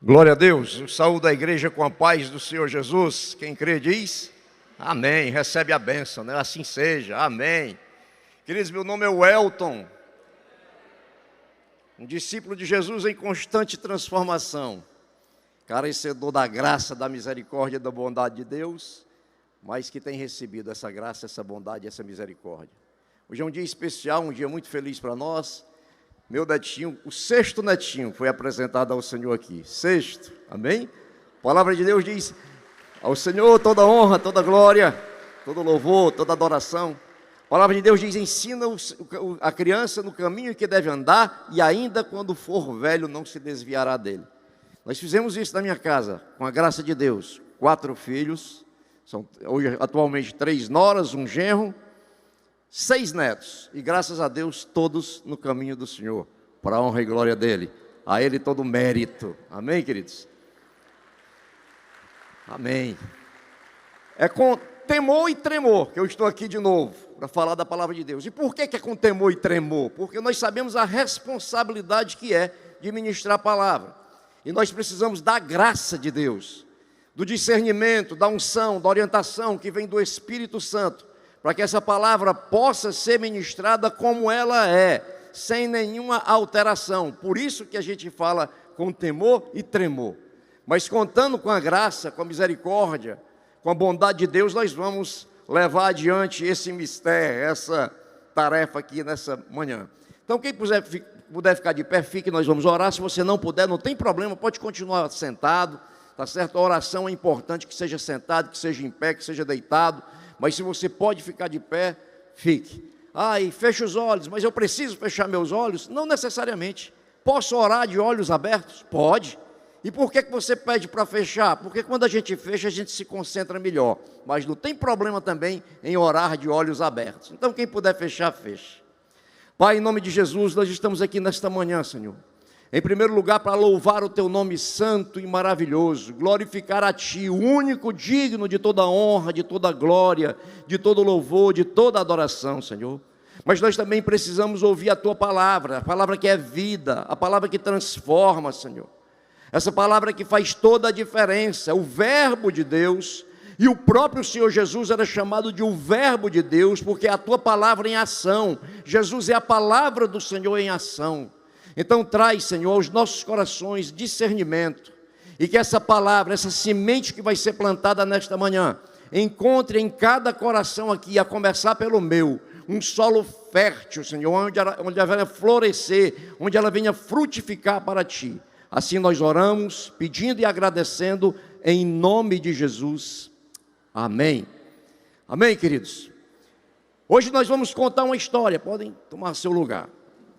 Glória a Deus, eu saúdo a igreja com a paz do Senhor Jesus. Quem crê diz amém, recebe a bênção, né? Assim seja, amém. Queridos, meu nome é Welton, um discípulo de Jesus em constante transformação, carecedor da graça, da misericórdia e da bondade de Deus, mas que tem recebido essa graça, essa bondade e essa misericórdia. Hoje é um dia especial, um dia muito feliz para nós. Meu netinho, o sexto netinho, foi apresentado ao Senhor aqui. Sexto, amém? A palavra de Deus diz: ao Senhor toda honra, toda glória, todo louvor, toda adoração. A palavra de Deus diz: ensina a criança no caminho que deve andar, e ainda quando for velho não se desviará dele. Nós fizemos isso na minha casa, com a graça de Deus. 4 filhos, são hoje atualmente 3 noras, um genro, 6 netos, e graças a Deus, todos no caminho do Senhor, para a honra e glória dEle, a Ele todo o mérito, amém, queridos? Amém. É com temor e tremor que eu estou aqui de novo, para falar da palavra de Deus. E por que é com temor e tremor? Porque nós sabemos a responsabilidade que é de ministrar a palavra, e nós precisamos da graça de Deus, do discernimento, da unção, da orientação que vem do Espírito Santo, para que essa palavra possa ser ministrada como ela é, sem nenhuma alteração. Por isso que a gente fala com temor e tremor. Mas contando com a graça, com a misericórdia, com a bondade de Deus, nós vamos levar adiante esse mistério, essa tarefa aqui nessa manhã. Então, quem puder ficar de pé, fique, nós vamos orar. Se você não puder, não tem problema, pode continuar sentado, tá certo? A oração é importante que seja sentado, que seja em pé, que seja deitado. Mas se você pode ficar de pé, fique. E feche os olhos, mas eu preciso fechar meus olhos? Não necessariamente. Posso orar de olhos abertos? Pode. E por que você pede para fechar? Porque quando a gente fecha, a gente se concentra melhor. Mas não tem problema também em orar de olhos abertos. Então quem puder fechar, feche. Pai, em nome de Jesus, nós estamos aqui nesta manhã, Senhor. Em primeiro lugar, para louvar o Teu nome santo e maravilhoso, glorificar a Ti, o único digno de toda honra, de toda glória, de todo louvor, de toda adoração, Senhor. Mas nós também precisamos ouvir a Tua palavra, a palavra que é vida, a palavra que transforma, Senhor. Essa palavra que faz toda a diferença, o verbo de Deus, e o próprio Senhor Jesus era chamado de o verbo de Deus, porque é a Tua palavra em ação. Jesus é a palavra do Senhor em ação. Então traz, Senhor, aos nossos corações discernimento, e que essa palavra, essa semente que vai ser plantada nesta manhã, encontre em cada coração aqui, a começar pelo meu, um solo fértil, Senhor, onde ela venha florescer, onde ela venha frutificar para Ti. Assim nós oramos, pedindo e agradecendo, em nome de Jesus. Amém. Amém, queridos? Hoje nós vamos contar uma história, podem tomar seu lugar.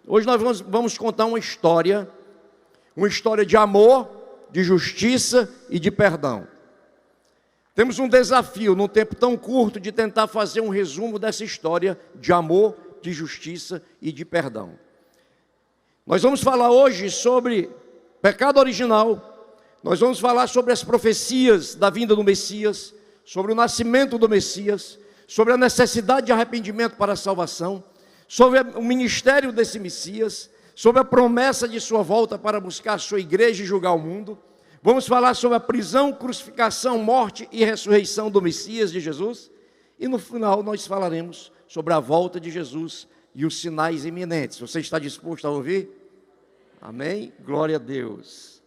Hoje nós vamos contar uma história de amor, de justiça e de perdão. Temos um desafio, num tempo tão curto, de tentar fazer um resumo dessa história de amor, de justiça e de perdão. Nós vamos falar hoje sobre pecado original, nós vamos falar sobre as profecias da vinda do Messias, sobre o nascimento do Messias, sobre a necessidade de arrependimento para a salvação, sobre o ministério desse Messias, sobre a promessa de sua volta para buscar a sua igreja e julgar o mundo. Vamos falar sobre a prisão, crucificação, morte e ressurreição do Messias de Jesus. E no final nós falaremos sobre a volta de Jesus e os sinais iminentes. Você está disposto a ouvir? Amém? Glória a Deus.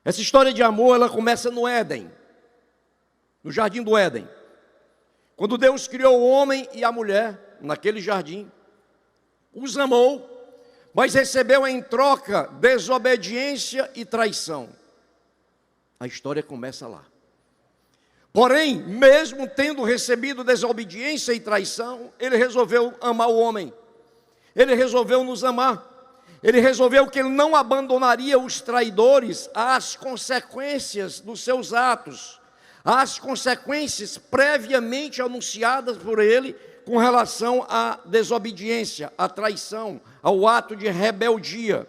Essa história de amor, ela começa no Éden, no jardim do Éden. Quando Deus criou o homem e a mulher, naquele jardim, os amou, mas recebeu em troca desobediência e traição. A história começa lá. Porém, mesmo tendo recebido desobediência e traição, Ele resolveu amar o homem. Ele resolveu nos amar. Ele resolveu que Ele não abandonaria os traidores às consequências dos seus atos, as consequências previamente anunciadas por Ele com relação à desobediência, à traição, ao ato de rebeldia.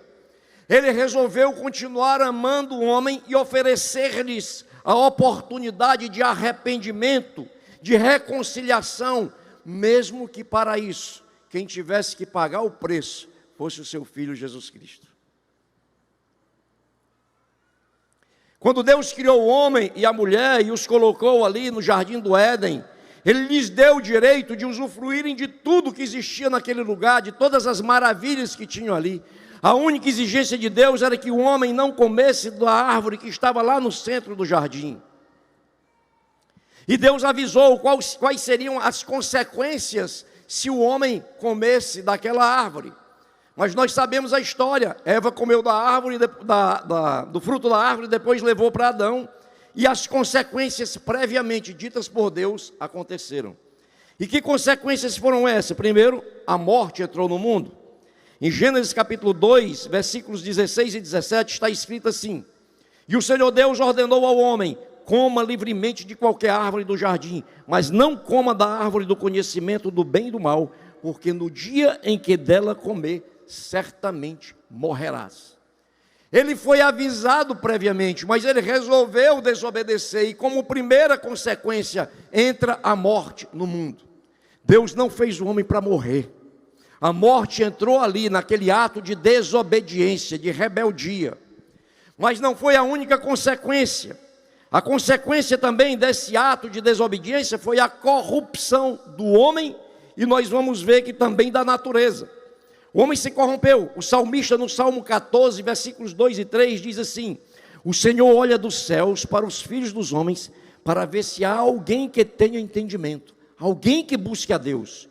Ele resolveu continuar amando o homem e oferecer-lhes a oportunidade de arrependimento, de reconciliação, mesmo que para isso, quem tivesse que pagar o preço fosse o seu Filho Jesus Cristo. Quando Deus criou o homem e a mulher e os colocou ali no jardim do Éden, Ele lhes deu o direito de usufruírem de tudo que existia naquele lugar, de todas as maravilhas que tinham ali. A única exigência de Deus era que o homem não comesse da árvore que estava lá no centro do jardim. E Deus avisou quais seriam as consequências se o homem comesse daquela árvore. Mas nós sabemos a história. Eva comeu da árvore, do fruto da árvore, depois levou para Adão. E as consequências previamente ditas por Deus aconteceram. E que consequências foram essas? Primeiro, a morte entrou no mundo. Em Gênesis capítulo 2, versículos 16 e 17, está escrito assim: E o Senhor Deus ordenou ao homem: coma livremente de qualquer árvore do jardim, mas não coma da árvore do conhecimento do bem e do mal, porque no dia em que dela comer, certamente morrerás. Ele foi avisado previamente, mas ele resolveu desobedecer, e como primeira consequência, entra a morte no mundo. Deus não fez o homem para morrer. A morte entrou ali, naquele ato de desobediência, de rebeldia. Mas não foi a única consequência. A consequência também desse ato de desobediência foi a corrupção do homem, e nós vamos ver que também da natureza. O homem se corrompeu. O salmista no Salmo 14, versículos 2 e 3 diz assim: O Senhor olha dos céus para os filhos dos homens, para ver se há alguém que tenha entendimento, alguém que busque a Deus.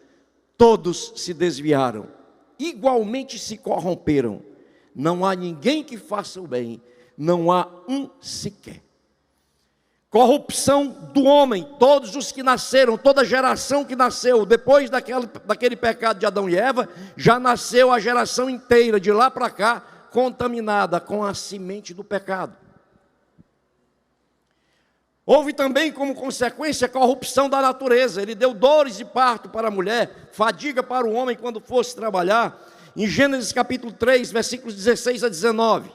Todos se desviaram, igualmente se corromperam. Não há ninguém que faça o bem, não há um sequer. Corrupção do homem, todos os que nasceram, toda geração que nasceu, depois daquele pecado de Adão e Eva, já nasceu a geração inteira, de lá para cá, contaminada com a semente do pecado. Houve também como consequência a corrupção da natureza. Ele deu dores de parto para a mulher, fadiga para o homem quando fosse trabalhar. Em Gênesis capítulo 3, versículos 16 a 19,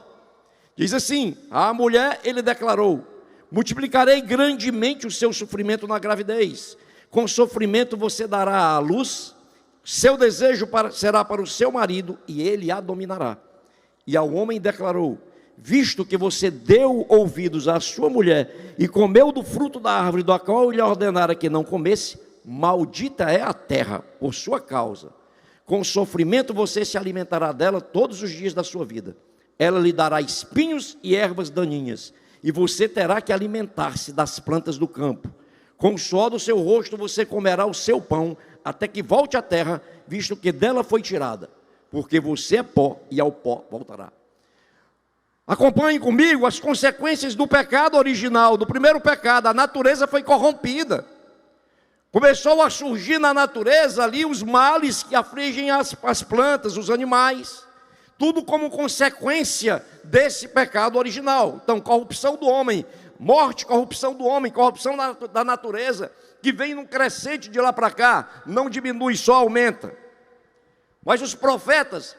diz assim: a mulher ele declarou: multiplicarei grandemente o seu sofrimento na gravidez. Com sofrimento você dará à luz, seu desejo será para o seu marido, e ele a dominará. E ao homem declarou: visto que você deu ouvidos à sua mulher, e comeu do fruto da árvore da qual eu lhe ordenara que não comesse, maldita é a terra por sua causa. Com sofrimento você se alimentará dela todos os dias da sua vida. Ela lhe dará espinhos e ervas daninhas, e você terá que alimentar-se das plantas do campo. Com o suor do seu rosto você comerá o seu pão, até que volte à terra, visto que dela foi tirada. Porque você é pó, e ao pó voltará. Acompanhem comigo as consequências do pecado original, do primeiro pecado. A natureza foi corrompida. Começou a surgir na natureza ali os males que afligem as plantas, os animais. Tudo como consequência desse pecado original. Então, corrupção do homem, morte, corrupção do homem, corrupção da natureza, que vem num crescente de lá para cá, não diminui, só aumenta. Mas os profetas,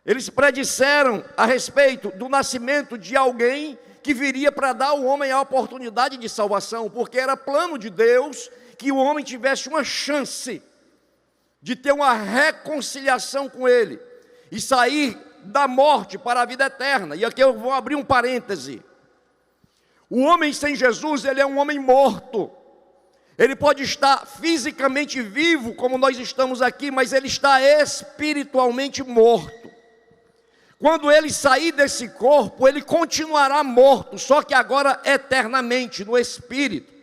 eles predisseram a respeito do nascimento de alguém que viria para dar ao homem a oportunidade de salvação, porque era plano de Deus que o homem tivesse uma chance de ter uma reconciliação com Ele e sair da morte para a vida eterna. E aqui eu vou abrir um parêntese. O homem sem Jesus, ele é um homem morto. Ele pode estar fisicamente vivo, como nós estamos aqui, mas ele está espiritualmente morto. Quando ele sair desse corpo, ele continuará morto, só que agora eternamente, no espírito.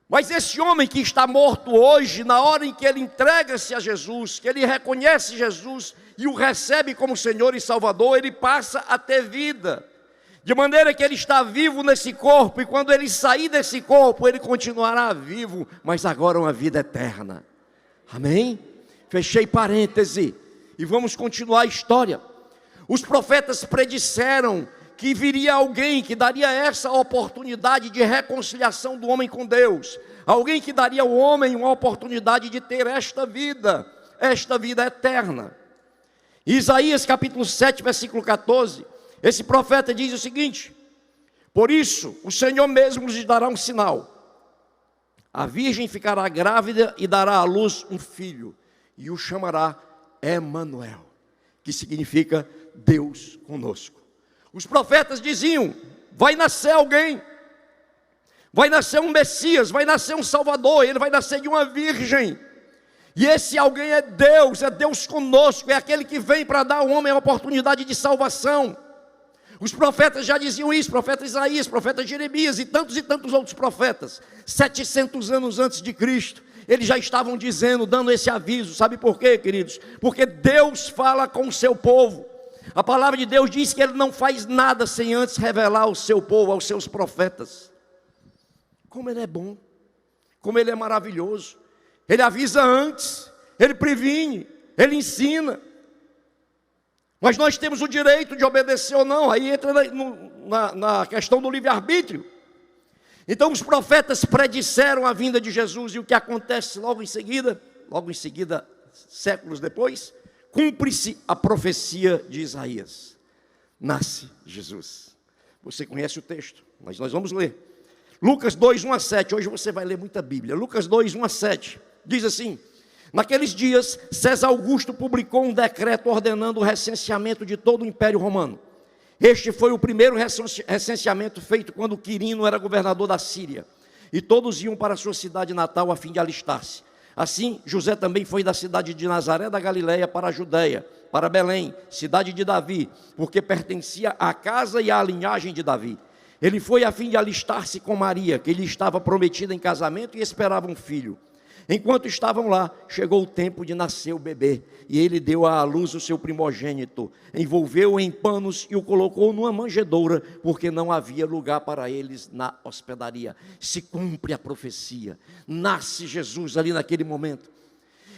Mas esse homem que está morto hoje, na hora em que ele entrega-se a Jesus, que ele reconhece Jesus e o recebe como Senhor e Salvador, ele passa a ter vida. De maneira que ele está vivo nesse corpo, e quando ele sair desse corpo, ele continuará vivo, mas agora uma vida eterna. Amém? Fechei parêntese, e vamos continuar a história. Os profetas predisseram que viria alguém que daria essa oportunidade de reconciliação do homem com Deus. Alguém que daria ao homem uma oportunidade de ter esta vida eterna. Isaías capítulo 7, versículo 14, esse profeta diz o seguinte: por isso o Senhor mesmo lhes dará um sinal. A virgem ficará grávida e dará à luz um filho, e o chamará Emanuel. que significa Deus conosco. Os profetas diziam: vai nascer alguém, vai nascer um Messias, vai nascer um Salvador, ele vai nascer de uma virgem. E esse alguém é Deus conosco, é aquele que vem para dar ao homem a oportunidade de salvação. Os profetas já diziam isso, profeta Isaías, profeta Jeremias e tantos outros profetas. 700 anos antes de Cristo, eles já estavam dizendo, dando esse aviso. Sabe por quê, queridos? Porque Deus fala com o seu povo. A palavra de Deus diz que Ele não faz nada sem antes revelar ao seu povo, aos seus profetas. Como Ele é bom, como Ele é maravilhoso. Ele avisa antes, Ele previne, Ele ensina. Mas nós temos o direito de obedecer ou não. Aí entra na questão do livre-arbítrio. Então os profetas predisseram a vinda de Jesus. E o que acontece logo em seguida, séculos depois, cumpre-se a profecia de Isaías. Nasce Jesus. Você conhece o texto, mas nós vamos ler. Lucas 2, 1 a 7. Hoje você vai ler muita Bíblia. Lucas 2, 1 a 7. Diz assim: naqueles dias, César Augusto publicou um decreto ordenando o recenseamento de todo o Império Romano. Este foi o primeiro recenseamento feito quando Quirino era governador da Síria. E todos iam para a sua cidade natal a fim de alistar-se. Assim, José também foi da cidade de Nazaré da Galileia para a Judéia, para Belém, cidade de Davi, porque pertencia à casa e à linhagem de Davi. Ele foi a fim de alistar-se com Maria, que lhe estava prometida em casamento e esperava um filho. Enquanto estavam lá, chegou o tempo de nascer o bebê, e ele deu à luz o seu primogênito, envolveu-o em panos e o colocou numa manjedoura, porque não havia lugar para eles na hospedaria. Se cumpre a profecia, nasce Jesus ali naquele momento.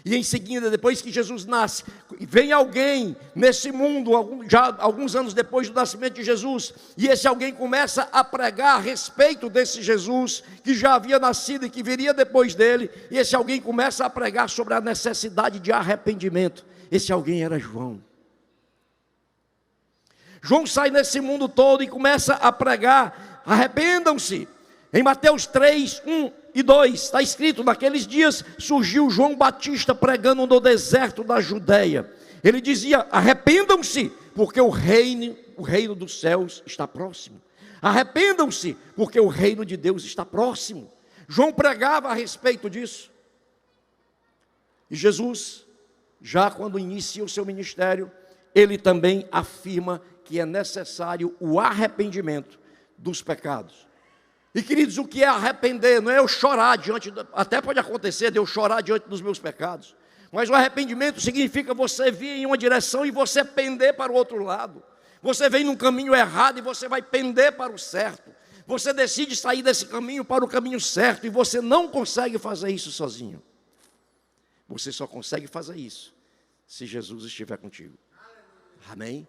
E em seguida, depois que Jesus nasce, vem alguém nesse mundo, já alguns anos depois do nascimento de Jesus, e esse alguém começa a pregar a respeito desse Jesus, que já havia nascido e que viria depois dele, e esse alguém começa a pregar sobre a necessidade de arrependimento. Esse alguém era João. João sai nesse mundo todo e começa a pregar: arrependam-se. Em Mateus 3, 1 e 2, está escrito: naqueles dias surgiu João Batista pregando no deserto da Judéia. Ele dizia: arrependam-se, porque o reino dos céus está próximo. Arrependam-se, porque o reino de Deus está próximo. João pregava a respeito disso. E Jesus, já quando inicia o seu ministério, ele também afirma que é necessário o arrependimento dos pecados. E queridos, o que é arrepender? Não é eu chorar até pode acontecer de eu chorar diante dos meus pecados, mas o arrependimento significa você vir em uma direção e você pender para o outro lado. Você vem num caminho errado e você vai pender para o certo. Você decide sair desse caminho para o caminho certo, e você não consegue fazer isso sozinho. Você só consegue fazer isso se Jesus estiver contigo. Amém?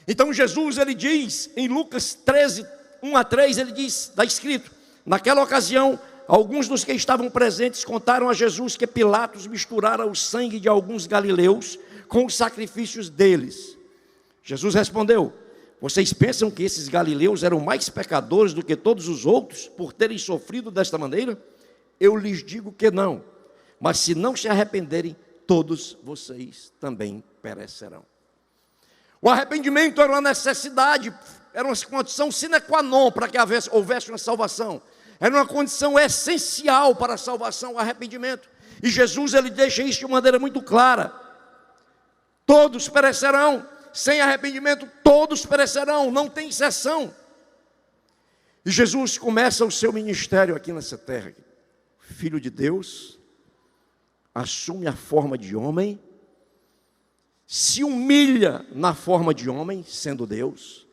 Então Jesus, ele diz em Lucas 13, 1 a 3, ele diz, está escrito: naquela ocasião, alguns dos que estavam presentes contaram a Jesus que Pilatos misturara o sangue de alguns galileus com os sacrifícios deles. Jesus respondeu: vocês pensam que esses galileus eram mais pecadores do que todos os outros por terem sofrido desta maneira? Eu lhes digo que não, mas se não se arrependerem, todos vocês também perecerão. O arrependimento era uma necessidade, era uma condição sine qua non para que houvesse uma salvação. Era uma condição essencial para a salvação, o arrependimento. E Jesus, ele deixa isso de maneira muito clara: todos perecerão. Sem arrependimento, todos perecerão, não tem exceção. E Jesus começa o seu ministério aqui nessa terra. Filho de Deus, assume a forma de homem, se humilha na forma de homem, sendo Deus,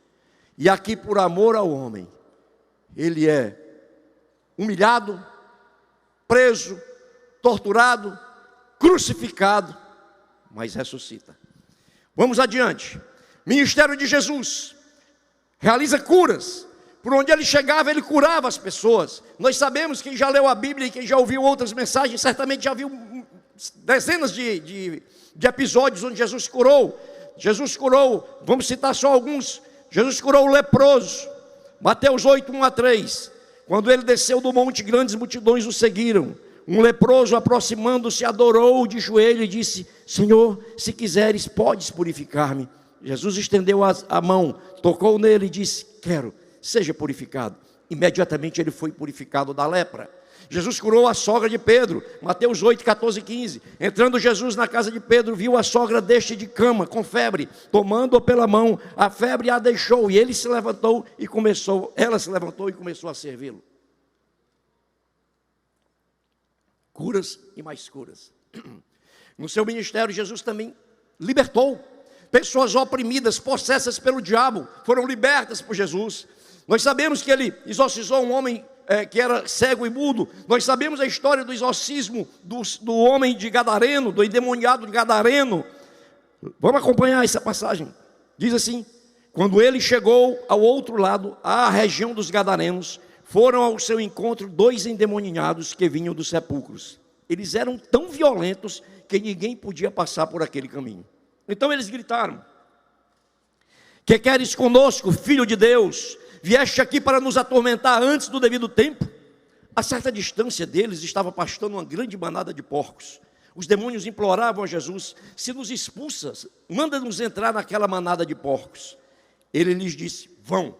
e aqui por amor ao homem, ele é humilhado, preso, torturado, crucificado, mas ressuscita. Vamos adiante. Ministério de Jesus, realiza curas. Por onde ele chegava, ele curava as pessoas. Nós sabemos, quem já leu a Bíblia e quem já ouviu outras mensagens, certamente já viu dezenas de episódios onde Jesus curou. Jesus curou, vamos citar só alguns. Jesus curou o leproso, Mateus 8, 1 a 3. Quando ele desceu do monte, grandes multidões o seguiram. Um leproso, aproximando-se, adorou de joelho e disse: Senhor, se quiseres, podes purificar-me. Jesus estendeu a mão, tocou nele e disse: quero, seja purificado. Imediatamente ele foi purificado da lepra. Jesus curou a sogra de Pedro, Mateus 8, 14 e 15. Entrando Jesus na casa de Pedro, viu a sogra deste de cama, com febre. Tomando-a pela mão, a febre a deixou, e ela se levantou e começou a servi-lo. Curas e mais curas. No seu ministério, Jesus também libertou pessoas oprimidas, possessas pelo diabo, foram libertas por Jesus. Nós sabemos que ele exorcizou um homem que era cego e mudo. Nós sabemos a história do exorcismo do homem de Gadareno, do endemoniado de Gadareno. Vamos acompanhar essa passagem. Diz assim: quando ele chegou ao outro lado, à região dos Gadarenos, foram ao seu encontro 2 endemoniados que vinham dos sepulcros. Eles eram tão violentos que ninguém podia passar por aquele caminho. Então eles gritaram: que queres conosco, filho de Deus? Vieste aqui para nos atormentar antes do devido tempo? A certa distância deles estava pastando uma grande manada de porcos. Os demônios imploravam a Jesus: se nos expulsas, manda-nos entrar naquela manada de porcos. Ele lhes disse: vão.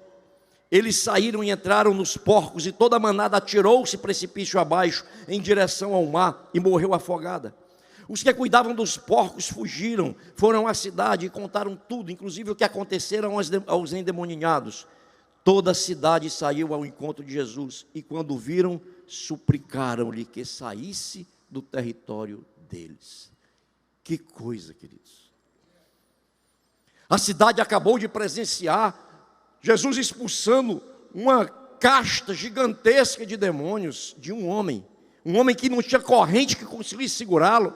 Eles saíram e entraram nos porcos, e toda a manada atirou-se precipício abaixo, em direção ao mar, e morreu afogada. Os que cuidavam dos porcos fugiram, foram à cidade e contaram tudo, inclusive o que aconteceram aos endemoniados. Toda a cidade saiu ao encontro de Jesus, e quando viram, suplicaram-lhe que saísse do território deles. Que coisa, queridos! A cidade acabou de presenciar Jesus expulsando uma casta gigantesca de demônios de um homem que não tinha corrente que conseguisse segurá-lo.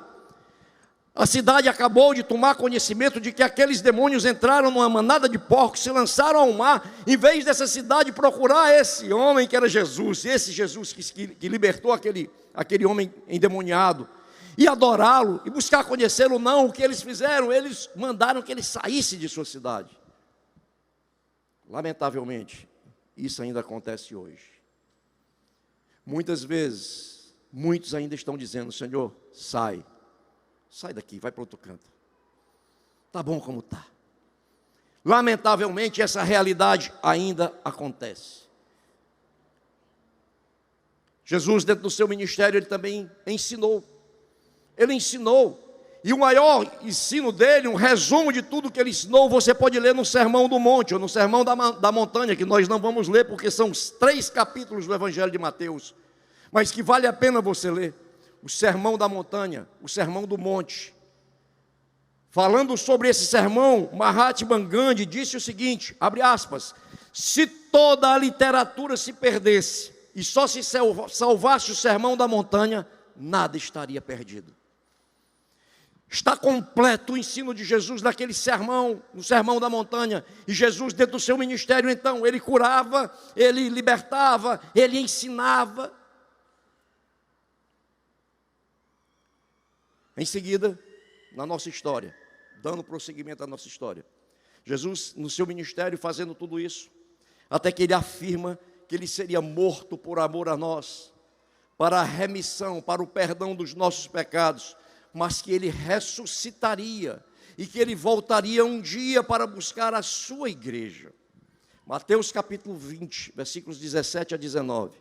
A cidade acabou de tomar conhecimento de que aqueles demônios entraram numa manada de porcos, se lançaram ao mar, em vez dessa cidade procurar esse homem que era Jesus, esse Jesus que libertou aquele homem endemoniado, e adorá-lo, e buscar conhecê-lo. Não, o que eles fizeram? Eles mandaram que ele saísse de sua cidade. Lamentavelmente, isso ainda acontece hoje. Muitas vezes, muitos ainda estão dizendo: Senhor, sai daqui, vai para outro canto. Está bom como está. Lamentavelmente, essa realidade ainda acontece. Jesus, dentro do seu ministério, ele também ensinou. Ele ensinou. E o maior ensino dele, um resumo de tudo que ele ensinou, você pode ler no Sermão do Monte, ou no Sermão da Montanha, que nós não vamos ler, porque são os 3 capítulos do Evangelho de Mateus, mas que vale a pena você ler. O Sermão da Montanha, o Sermão do Monte. Falando sobre esse sermão, Mahatma Gandhi disse o seguinte, abre aspas: se toda a literatura se perdesse, e só se salvasse o Sermão da Montanha, nada estaria perdido. Está completo o ensino de Jesus naquele sermão, no Sermão da Montanha. E Jesus, dentro do seu ministério, então, ele curava, ele libertava, ele ensinava. Em seguida, na nossa história, dando prosseguimento à nossa história, Jesus, no seu ministério, fazendo tudo isso, até que ele afirma que ele seria morto por amor a nós, para a remissão, para o perdão dos nossos pecados, mas que ele ressuscitaria e que ele voltaria um dia para buscar a sua igreja. Mateus capítulo 20, versículos 17 a 19.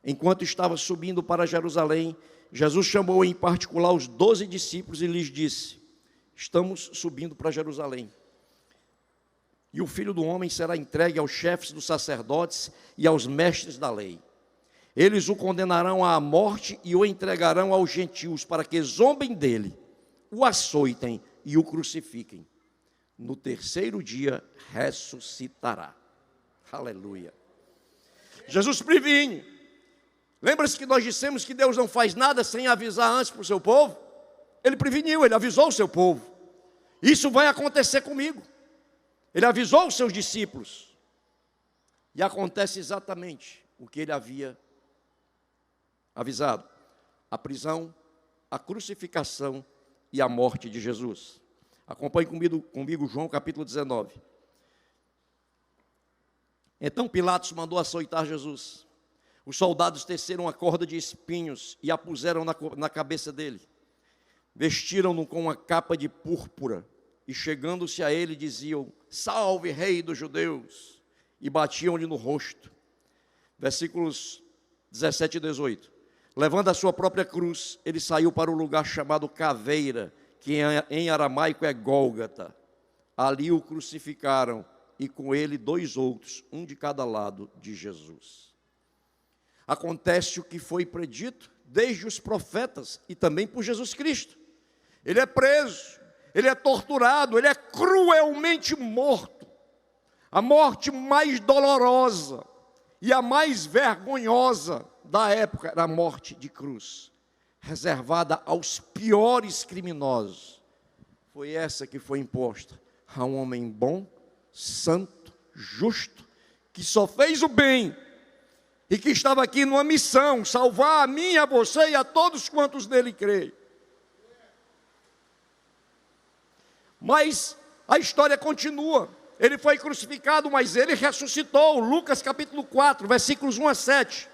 Enquanto estava subindo para Jerusalém, Jesus chamou em particular os 12 discípulos e lhes disse: estamos subindo para Jerusalém, e o Filho do Homem será entregue aos chefes dos sacerdotes e aos mestres da lei. Eles o condenarão à morte e o entregarão aos gentios, para que zombem dele, o açoitem e o crucifiquem. No terceiro dia ressuscitará. Aleluia. Jesus previne. Lembra-se que nós dissemos que Deus não faz nada sem avisar antes para o seu povo? Ele preveniu, ele avisou o seu povo. Isso vai acontecer comigo. Ele avisou os seus discípulos. E acontece exatamente o que ele havia avisado: a prisão, a crucificação e a morte de Jesus. Acompanhe comigo João capítulo 19. Então Pilatos mandou açoitar Jesus. Os soldados teceram uma corda de espinhos e a puseram na cabeça dele. Vestiram-no com uma capa de púrpura e, chegando-se a ele, diziam: salve, rei dos judeus! E batiam-lhe no rosto. Versículos 17 e 18. Levando a sua própria cruz, ele saiu para o lugar chamado Caveira, que em aramaico é Gólgata. Ali o crucificaram e com ele 2 outros, um de cada lado de Jesus. Acontece o que foi predito desde os profetas e também por Jesus Cristo. Ele é preso, ele é torturado, ele é cruelmente morto. A morte mais dolorosa e a mais vergonhosa da época era a morte de cruz, reservada aos piores criminosos. Foi essa que foi imposta a um homem bom, santo, justo, que só fez o bem e que estava aqui numa missão: salvar a mim, a você e a todos quantos nele creem. Mas a história continua. Ele foi crucificado, mas ele ressuscitou. Lucas capítulo 4, versículos 1 a 7.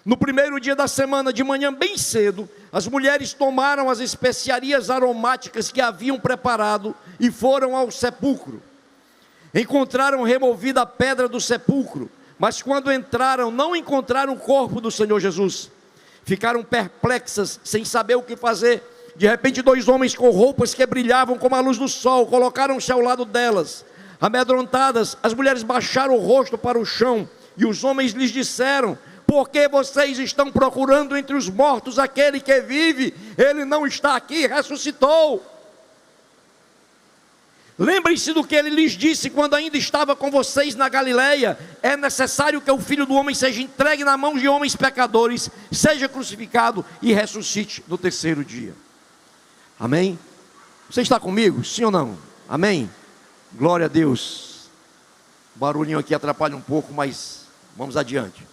No primeiro dia da semana, de manhã bem cedo, as mulheres tomaram as especiarias aromáticas que haviam preparado e foram ao sepulcro. Encontraram removida a pedra do sepulcro, mas quando entraram, não encontraram o corpo do Senhor Jesus. Ficaram perplexas, sem saber o que fazer. De repente, 2 homens com roupas que brilhavam como a luz do sol colocaram-se ao lado delas. Amedrontadas, as mulheres baixaram o rosto para o chão, e os homens lhes disseram: por que vocês estão procurando entre os mortos aquele que vive? Ele não está aqui, ressuscitou. Lembrem-se do que ele lhes disse quando ainda estava com vocês na Galileia: é necessário que o Filho do Homem seja entregue na mão de homens pecadores, seja crucificado e ressuscite no 3º dia. Amém? Você está comigo? Sim ou não? Amém? Glória a Deus. O barulhinho aqui atrapalha um pouco, mas vamos adiante.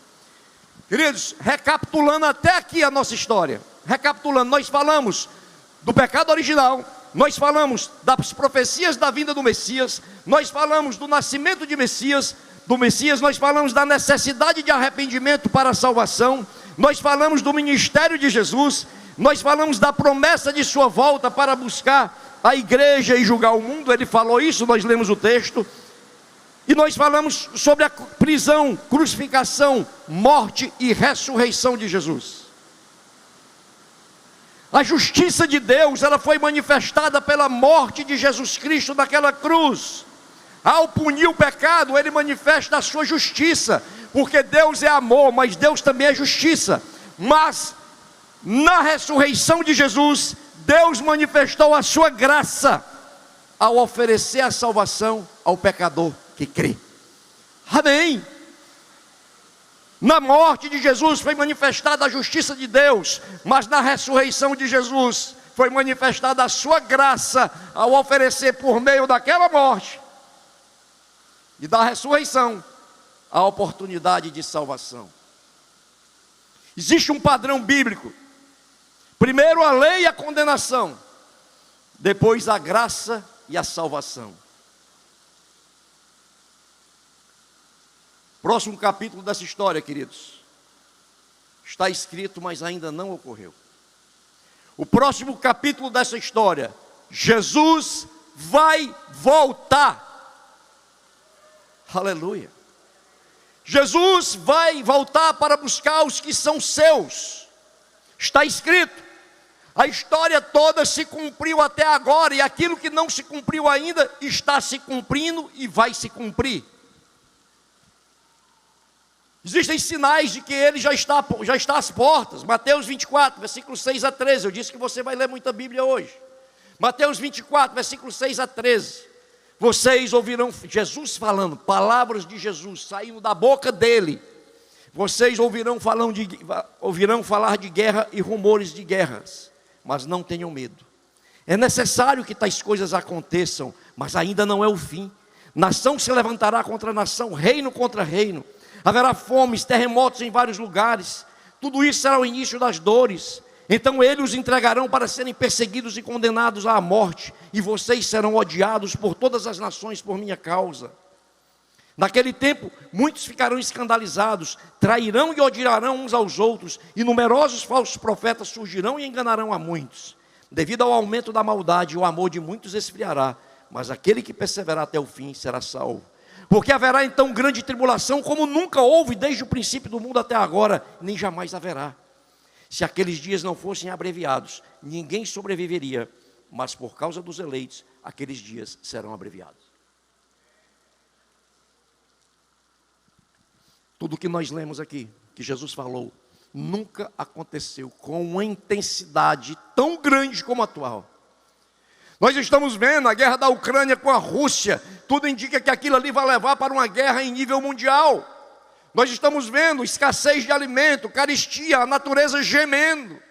Queridos, recapitulando até aqui a nossa história. Recapitulando, nós falamos do pecado original, nós falamos das profecias da vinda do Messias, nós falamos do nascimento de Messias, nós falamos da necessidade de arrependimento para a salvação, nós falamos do ministério de Jesus, nós falamos da promessa de sua volta para buscar a igreja e julgar o mundo. Ele falou isso, nós lemos o texto. E nós falamos sobre a prisão, crucificação, morte e ressurreição de Jesus. A justiça de Deus, ela foi manifestada pela morte de Jesus Cristo naquela cruz. Ao punir o pecado, ele manifesta a sua justiça, porque Deus é amor, mas Deus também é justiça. Mas na ressurreição de Jesus, Deus manifestou a sua graça ao oferecer a salvação ao pecador que crê. Amém? Na morte de Jesus foi manifestada a justiça de Deus, mas na ressurreição de Jesus foi manifestada a sua graça ao oferecer por meio daquela morte e da ressurreição a oportunidade de salvação. Existe um padrão bíblico: primeiro a lei e a condenação, depois a graça e a salvação. Próximo capítulo dessa história, queridos, está escrito, mas ainda não ocorreu. O próximo capítulo dessa história: Jesus vai voltar. Aleluia. Jesus vai voltar para buscar os que são seus. Está escrito. A história toda se cumpriu até agora, e aquilo que não se cumpriu ainda está se cumprindo e vai se cumprir. Existem sinais de que ele já está às portas. Mateus 24, versículos 6 a 13. Eu disse que você vai ler muita Bíblia hoje. Mateus 24, versículos 6 a 13. Vocês ouvirão, Jesus falando, palavras de Jesus saindo da boca dele. Vocês ouvirão falar de guerra e rumores de guerras, mas não tenham medo. É necessário que tais coisas aconteçam, mas ainda não é o fim. Nação se levantará contra nação, reino contra reino. Haverá fomes, terremotos em vários lugares. Tudo isso será o início das dores. Então eles os entregarão para serem perseguidos e condenados à morte, e vocês serão odiados por todas as nações por minha causa. Naquele tempo, muitos ficarão escandalizados, trairão e odiarão uns aos outros, e numerosos falsos profetas surgirão e enganarão a muitos. Devido ao aumento da maldade, o amor de muitos esfriará, mas aquele que perseverar até o fim será salvo. Porque haverá então grande tribulação, como nunca houve desde o princípio do mundo até agora, nem jamais haverá. Se aqueles dias não fossem abreviados, ninguém sobreviveria, mas por causa dos eleitos, aqueles dias serão abreviados. Tudo que nós lemos aqui, que Jesus falou, nunca aconteceu com uma intensidade tão grande como a atual. Nós estamos vendo a guerra da Ucrânia com a Rússia, tudo indica que aquilo ali vai levar para uma guerra em nível mundial. Nós estamos vendo escassez de alimento, carestia, a natureza gemendo.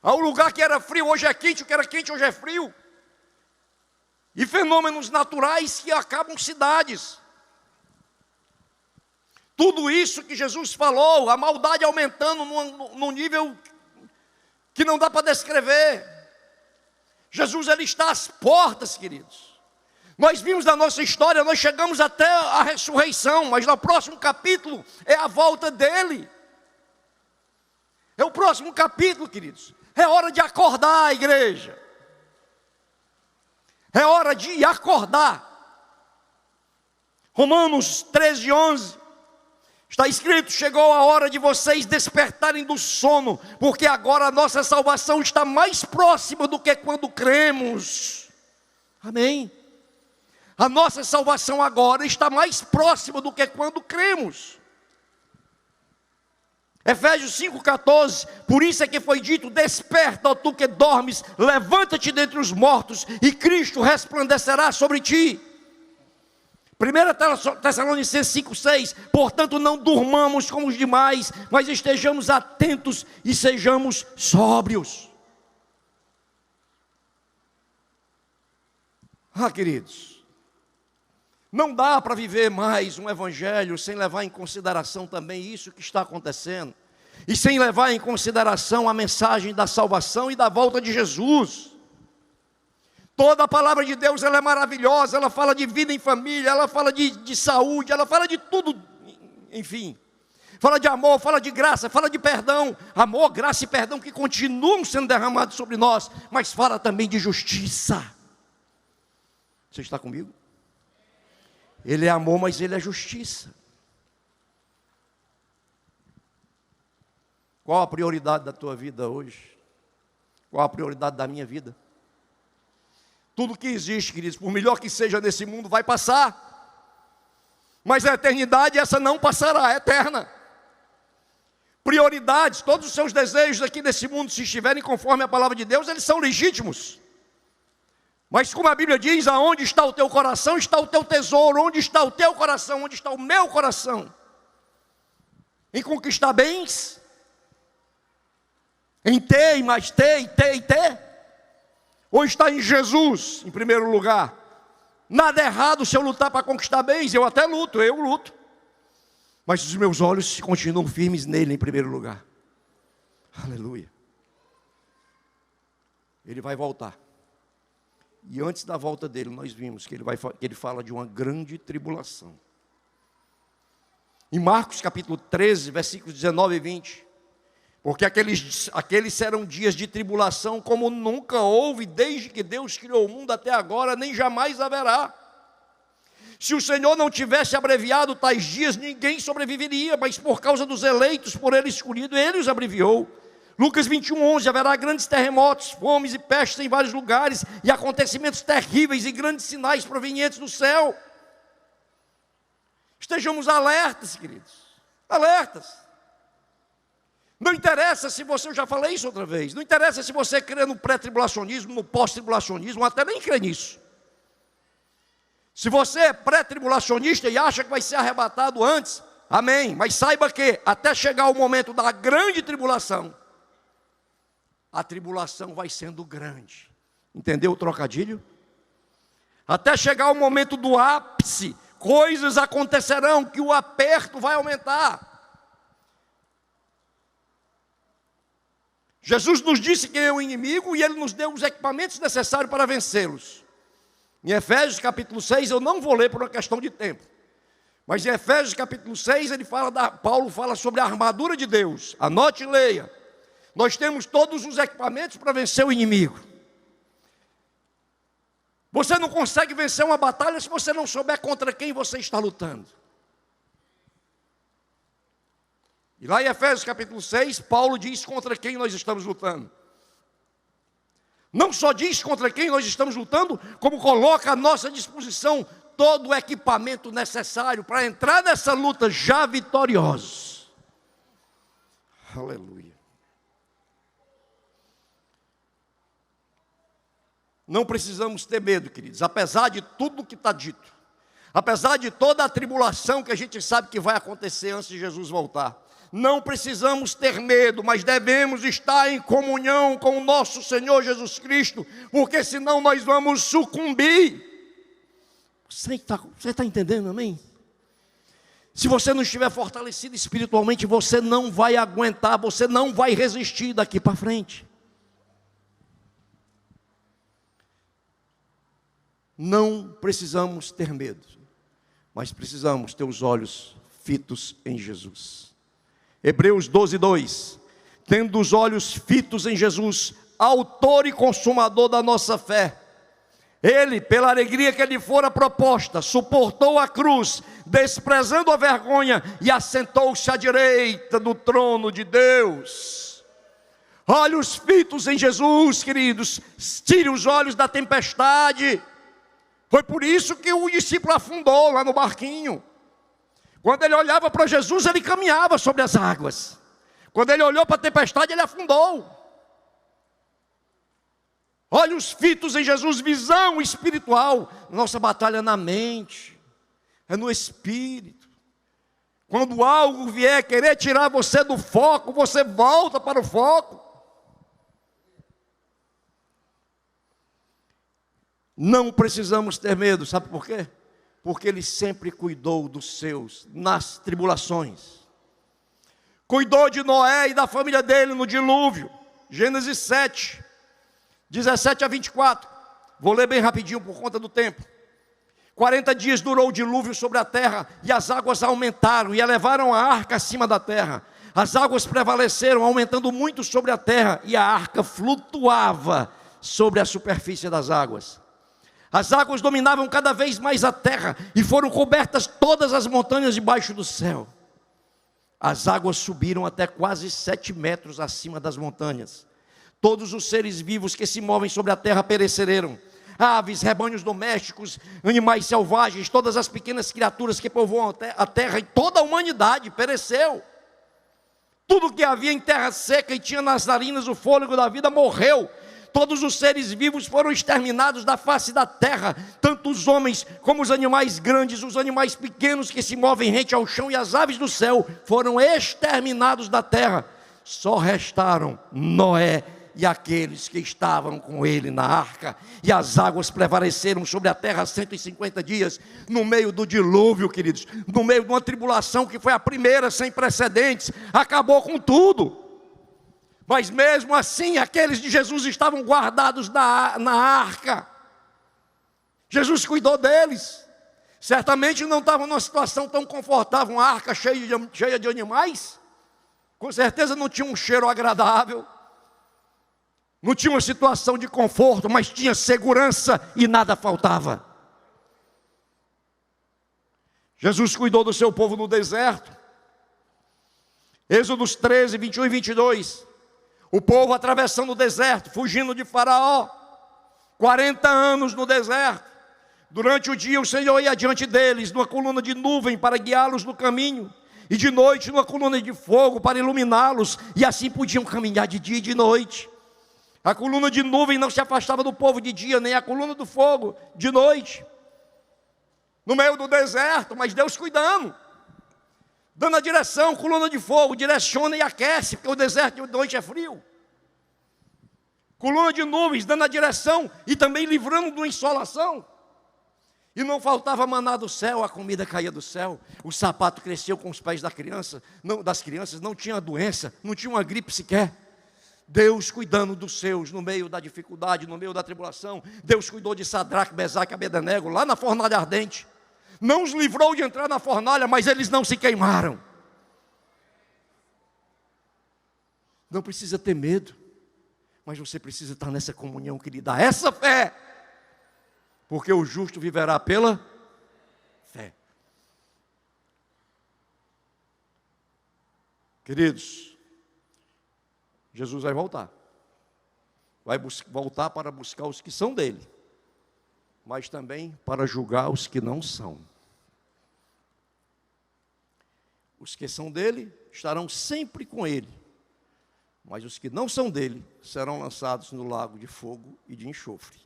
Há um lugar que era frio, hoje é quente, o que era quente, hoje é frio. E fenômenos naturais que acabam cidades. Tudo isso que Jesus falou, a maldade aumentando num nível que não dá para descrever. Jesus, ele está às portas, queridos. Nós vimos na nossa história, nós chegamos até a ressurreição, mas no próximo capítulo é a volta dele. É o próximo capítulo, queridos. É hora de acordar, igreja. É hora de acordar. Romanos 13:11. Está escrito, chegou a hora de vocês despertarem do sono, porque agora a nossa salvação está mais próxima do que quando cremos. Amém? A nossa salvação agora está mais próxima do que quando cremos. Efésios 5,14, por isso é que foi dito, desperta, ó tu que dormes, levanta-te dentre os mortos, e Cristo resplandecerá sobre ti. 1 Tessalonicenses 5,6, portanto não durmamos como os demais, mas estejamos atentos e sejamos sóbrios. Queridos, não dá para viver mais um evangelho sem levar em consideração também isso que está acontecendo, e sem levar em consideração a mensagem da salvação e da volta de Jesus. Toda a palavra de Deus, ela é maravilhosa, ela fala de vida em família, ela fala de saúde, ela fala de tudo, enfim. Fala de amor, fala de graça, fala de perdão. Amor, graça e perdão que continuam sendo derramados sobre nós, mas fala também de justiça. Você está comigo? Ele é amor, mas ele é justiça. Qual a prioridade da tua vida hoje? Qual a prioridade da minha vida? Tudo que existe, queridos, por melhor que seja nesse mundo, vai passar. Mas a eternidade, essa não passará, é eterna. Prioridades, todos os seus desejos aqui nesse mundo, se estiverem conforme a palavra de Deus, eles são legítimos. Mas como a Bíblia diz, aonde está o teu coração, está o teu tesouro. Onde está o teu coração, onde está o meu coração? Em conquistar bens? Em ter e mais ter, e ter e ter? Ou está em Jesus, em primeiro lugar? Nada errado se eu lutar para conquistar bens, eu até luto, eu luto. Mas os meus olhos continuam firmes nele em primeiro lugar. Aleluia. Ele vai voltar. E antes da volta dele, nós vimos que ele fala de uma grande tribulação. Em Marcos capítulo 13, versículos 19 e 20... Porque aqueles serão dias de tribulação como nunca houve, desde que Deus criou o mundo até agora, nem jamais haverá. Se o Senhor não tivesse abreviado tais dias, ninguém sobreviveria, mas por causa dos eleitos, por ele escolhido, ele os abreviou. Lucas 21:11, haverá grandes terremotos, fomes e pestes em vários lugares, e acontecimentos terríveis e grandes sinais provenientes do céu. Estejamos alertas, queridos, alertas. Não interessa se você, eu já falei isso outra vez, não interessa se você crê no pré-tribulacionismo, no pós-tribulacionismo, até nem crê nisso. Se você é pré-tribulacionista e acha que vai ser arrebatado antes, amém, mas saiba que até chegar o momento da grande tribulação, a tribulação vai sendo grande. Entendeu o trocadilho? Até chegar o momento do ápice, coisas acontecerão que o aperto vai aumentar. Jesus nos disse quem é o inimigo e ele nos deu os equipamentos necessários para vencê-los. Em Efésios capítulo 6, eu não vou ler por uma questão de tempo. Mas em Efésios capítulo 6, Paulo fala sobre a armadura de Deus. Anote e leia. Nós temos todos os equipamentos para vencer o inimigo. Você não consegue vencer uma batalha se você não souber contra quem você está lutando. E lá em Efésios capítulo 6, Paulo diz contra quem nós estamos lutando. Não só diz contra quem nós estamos lutando, como coloca à nossa disposição todo o equipamento necessário para entrar nessa luta já vitoriosos. Aleluia. Não precisamos ter medo, queridos, apesar de tudo que está dito, apesar de toda a tribulação que a gente sabe que vai acontecer antes de Jesus voltar. Não precisamos ter medo, mas devemos estar em comunhão com o nosso Senhor Jesus Cristo, porque senão nós vamos sucumbir. Você está entendendo, amém? Se você não estiver fortalecido espiritualmente, você não vai aguentar, você não vai resistir daqui para frente. Não precisamos ter medo, mas precisamos ter os olhos fitos em Jesus. Hebreus 12:2, tendo os olhos fitos em Jesus, autor e consumador da nossa fé. Ele, pela alegria que lhe fora proposta, suportou a cruz, desprezando a vergonha, e assentou-se à direita do trono de Deus. Olhos fitos em Jesus, queridos, tire os olhos da tempestade. Foi por isso que o discípulo afundou lá no barquinho. Quando ele olhava para Jesus, ele caminhava sobre as águas. Quando ele olhou para a tempestade, ele afundou. Olhos fitos em Jesus, visão espiritual. Nossa batalha é na mente, é no espírito. Quando algo vier querer tirar você do foco, você volta para o foco. Não precisamos ter medo, sabe por quê? Porque Ele sempre cuidou dos seus nas tribulações. Cuidou de Noé e da família dele no dilúvio. Gênesis 7, 17 a 24. Vou ler bem rapidinho por conta do tempo. 40 dias durou o dilúvio sobre a terra, e as águas aumentaram e elevaram a arca acima da terra. As águas prevaleceram, aumentando muito sobre a terra, e a arca flutuava sobre a superfície das águas. As águas dominavam cada vez mais a terra, e foram cobertas todas as montanhas debaixo do céu. As águas subiram até quase 7 metros acima das montanhas. Todos os seres vivos que se movem sobre a terra pereceram. Aves, rebanhos domésticos, animais selvagens, todas as pequenas criaturas que povoam a terra, e toda a humanidade pereceu. Tudo que havia em terra seca e tinha nas narinas o fôlego da vida morreu. Todos os seres vivos foram exterminados da face da terra, tanto os homens como os animais grandes, os animais pequenos que se movem rente ao chão, e as aves do céu foram exterminados da terra. Só restaram Noé e aqueles que estavam com ele na arca, e as águas prevaleceram sobre a terra 150 dias, no meio do dilúvio, queridos, no meio de uma tribulação que foi a primeira sem precedentes, acabou com tudo. Mas mesmo assim, aqueles de Jesus estavam guardados na arca. Jesus cuidou deles. Certamente não estavam numa situação tão confortável, uma arca cheia de animais. Com certeza não tinha um cheiro agradável. Não tinha uma situação de conforto, mas tinha segurança e nada faltava. Jesus cuidou do seu povo no deserto. Êxodos 13, 21 e 22. O povo atravessando o deserto, fugindo de Faraó. 40 anos no deserto. Durante o dia o Senhor ia adiante deles, numa coluna de nuvem para guiá-los no caminho, e de noite numa coluna de fogo para iluminá-los, e assim podiam caminhar de dia e de noite. A coluna de nuvem não se afastava do povo de dia, nem a coluna do fogo de noite. No meio do deserto, mas Deus cuidando, dando a direção. Coluna de fogo direciona e aquece, porque o deserto de noite é frio. Coluna de nuvens dando a direção e também livrando de uma insolação. E não faltava maná do céu, a comida caía do céu. O sapato cresceu com os pés das crianças, não tinha doença, não tinha uma gripe sequer. Deus cuidando dos seus no meio da dificuldade, no meio da tribulação. Deus cuidou de Sadraque, Mesaque e Abednego lá na fornalha ardente. Não os livrou de entrar na fornalha, mas eles não se queimaram. Não precisa ter medo, mas você precisa estar nessa comunhão que lhe dá essa fé. Porque o justo viverá pela fé. Queridos, Jesus vai voltar. Vai voltar para buscar os que são dele, mas também para julgar os que não são. Os que são dele estarão sempre com ele, mas os que não são dele serão lançados no lago de fogo e de enxofre.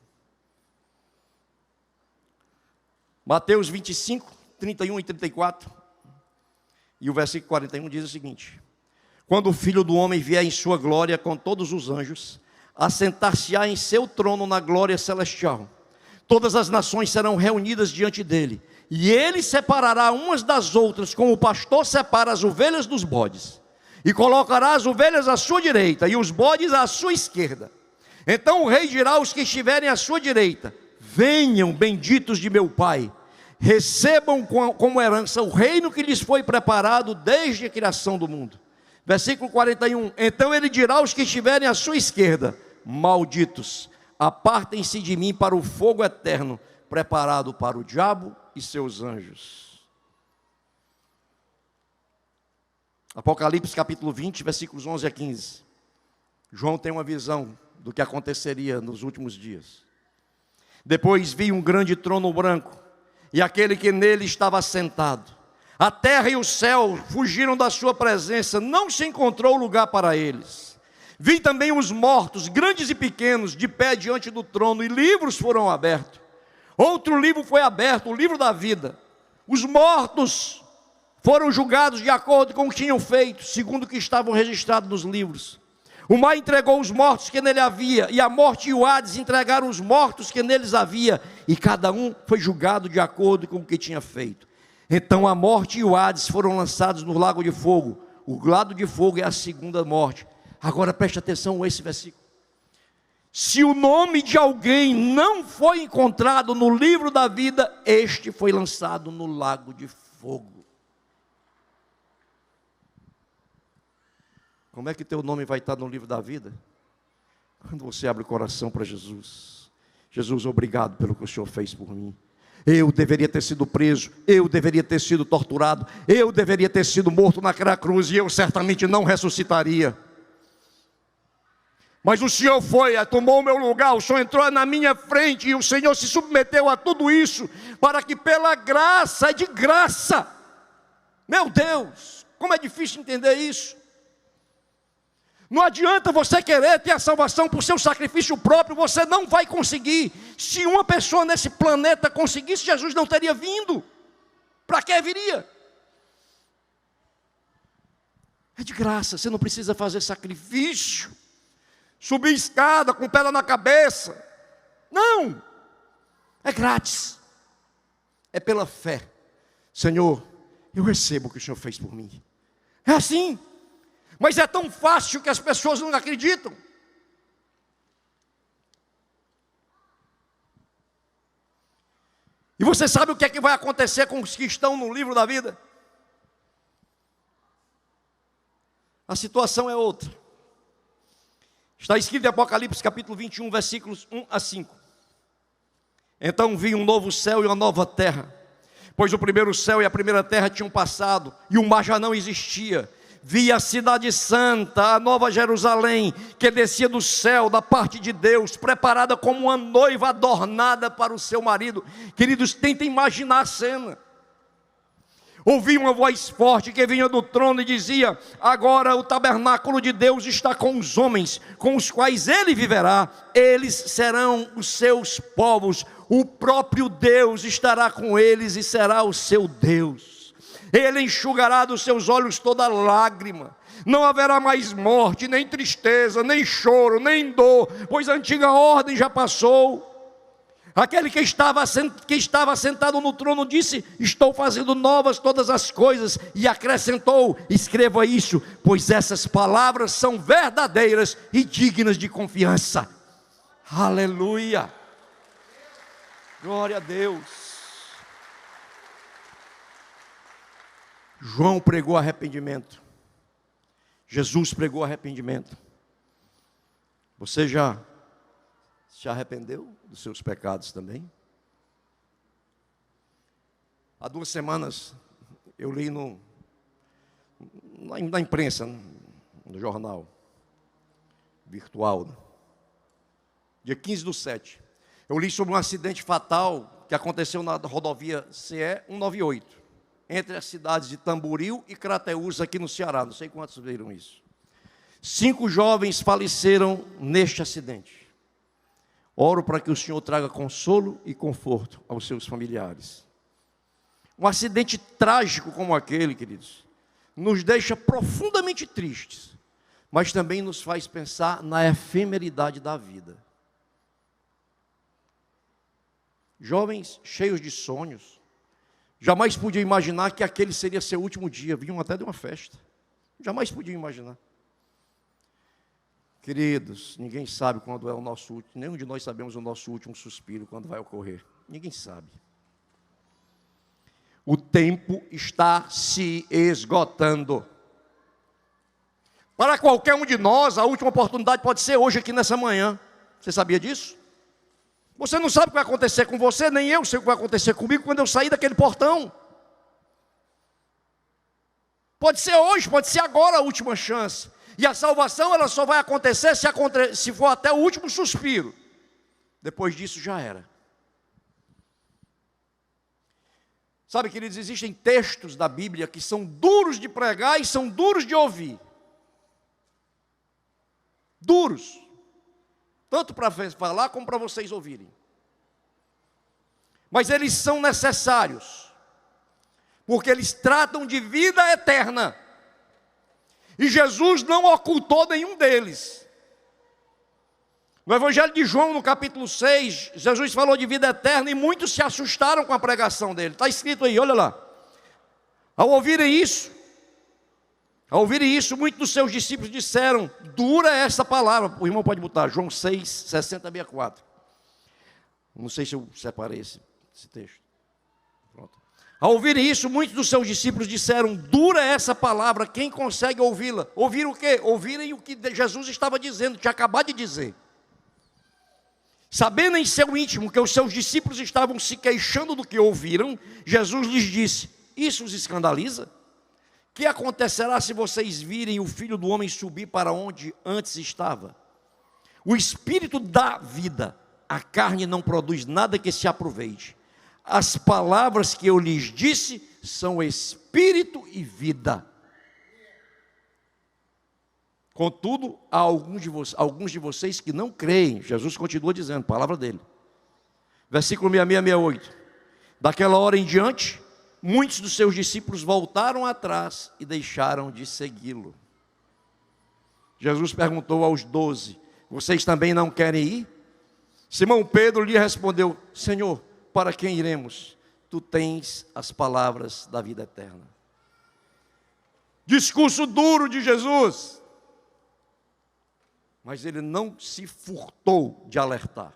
Mateus 25, 31 e 34, e o versículo 41 diz o seguinte: quando o Filho do Homem vier em sua glória com todos os anjos, assentar-se-á em seu trono na glória celestial. Todas as nações serão reunidas diante dele, e ele separará umas das outras, como o pastor separa as ovelhas dos bodes, e colocará as ovelhas à sua direita, e os bodes à sua esquerda. Então o rei dirá aos que estiverem à sua direita: venham, benditos de meu Pai, recebam como herança o reino que lhes foi preparado desde a criação do mundo. Versículo 41, então ele dirá aos que estiverem à sua esquerda: malditos, apartem-se de mim para o fogo eterno, preparado para o diabo e seus anjos. Apocalipse capítulo 20, versículos 11 a 15. João tem uma visão do que aconteceria nos últimos dias. Depois vi um grande trono branco, e aquele que nele estava sentado. A terra e o céu fugiram da sua presença, não se encontrou lugar para eles. Vi também os mortos, grandes e pequenos, de pé diante do trono, e livros foram abertos. Outro livro foi aberto, o livro da vida. Os mortos foram julgados de acordo com o que tinham feito, segundo o que estavam registrados nos livros. O mar entregou os mortos que nele havia, e a morte e o Hades entregaram os mortos que neles havia, e cada um foi julgado de acordo com o que tinha feito. Então a morte e o Hades foram lançados no lago de fogo. O lago de fogo é a segunda morte. Agora preste atenção a esse versículo. Se o nome de alguém não foi encontrado no livro da vida, este foi lançado no lago de fogo. Como é que teu nome vai estar no livro da vida? Quando você abre o coração para Jesus. Jesus, obrigado pelo que o Senhor fez por mim. Eu deveria ter sido preso, eu deveria ter sido torturado, eu deveria ter sido morto naquela cruz, e eu certamente não ressuscitaria. Mas o Senhor foi, tomou o meu lugar, o Senhor entrou na minha frente, e o Senhor se submeteu a tudo isso, para que pela graça, é de graça. Meu Deus, como é difícil entender isso. Não adianta você querer ter a salvação por seu sacrifício próprio, você não vai conseguir. Se uma pessoa nesse planeta conseguisse, Jesus não teria vindo. Para que viria? É de graça, você não precisa fazer sacrifício, subir escada com pedra na cabeça. Não, é grátis, é pela fé. Senhor, eu recebo o que o Senhor fez por mim. É assim. Mas é tão fácil que as pessoas não acreditam. E você sabe o que é que vai acontecer com os que estão no livro da vida? A situação é outra. Está escrito em Apocalipse capítulo 21, versículos 1 a 5. Então vi um novo céu e uma nova terra, pois o primeiro céu e a primeira terra tinham passado, e o mar já não existia. Vi a cidade santa, a nova Jerusalém, que descia do céu, da parte de Deus, preparada como uma noiva adornada para o seu marido. Queridos, tentem imaginar a cena. Ouvi uma voz forte que vinha do trono e dizia: agora o tabernáculo de Deus está com os homens, com os quais ele viverá. Eles serão os seus povos, o próprio Deus estará com eles e será o seu Deus. Ele enxugará dos seus olhos toda lágrima. Não haverá mais morte, nem tristeza, nem choro, nem dor, pois a antiga ordem já passou. Aquele que estava sentado no trono disse: estou fazendo novas todas as coisas. E acrescentou: escreva isso, pois essas palavras são verdadeiras e dignas de confiança. Aleluia! Glória a Deus! João pregou arrependimento. Jesus pregou arrependimento. Você já se arrependeu dos seus pecados também? Há 2 semanas eu li na imprensa, no jornal virtual, dia 15/7, eu li sobre um acidente fatal que aconteceu na rodovia CE 198, entre as cidades de Tamboril e Crateús, aqui no Ceará. Não sei quantos viram isso. 5 jovens faleceram neste acidente. Oro para que o Senhor traga consolo e conforto aos seus familiares. Um acidente trágico como aquele, queridos, nos deixa profundamente tristes, mas também nos faz pensar na efemeridade da vida. Jovens cheios de sonhos, jamais podiam imaginar que aquele seria seu último dia, vinham até de uma festa, jamais podiam imaginar. Queridos, ninguém sabe quando é o nosso último, nenhum de nós sabemos o nosso último suspiro, quando vai ocorrer, ninguém sabe. O tempo está se esgotando. Para qualquer um de nós, a última oportunidade pode ser hoje, aqui nessa manhã. Você sabia disso? Você não sabe o que vai acontecer com você, nem eu sei o que vai acontecer comigo quando eu sair daquele portão. Pode ser hoje, pode ser agora a última chance. E a salvação, ela só vai acontecer se for até o último suspiro. Depois disso já era. Sabe, queridos, existem textos da Bíblia que são duros de pregar e são duros de ouvir. Duros. Tanto para falar como para vocês ouvirem. Mas eles são necessários. Porque eles tratam de vida eterna. E Jesus não ocultou nenhum deles. No Evangelho de João, no capítulo 6, Jesus falou de vida eterna e muitos se assustaram com a pregação dele. Está escrito aí, olha lá. Ao ouvirem isso, muitos dos seus discípulos disseram: dura é essa palavra. O irmão pode botar, João 6, 60 a 64. Não sei se eu separei esse texto. Pronto. Ao ouvirem isso, muitos dos seus discípulos disseram: dura é essa palavra, quem consegue ouvi-la? Ouvir o quê? Ouvirem o que Jesus estava dizendo, tinha acabado de dizer. Sabendo em seu íntimo que os seus discípulos estavam se queixando do que ouviram, Jesus lhes disse: isso os escandaliza? Que acontecerá se vocês virem o Filho do Homem subir para onde antes estava? O Espírito dá vida, a carne não produz nada que se aproveite. As palavras que eu lhes disse são Espírito e vida. Contudo, há alguns de vocês que não creem. Jesus continua dizendo, palavra dele. Versículo 66, 68. Daquela hora em diante, muitos dos seus discípulos voltaram atrás e deixaram de segui-lo. Jesus perguntou aos 12, vocês também não querem ir? Simão Pedro lhe respondeu, Senhor, para quem iremos? Tu tens as palavras da vida eterna. Discurso duro de Jesus. Mas ele não se furtou de alertar.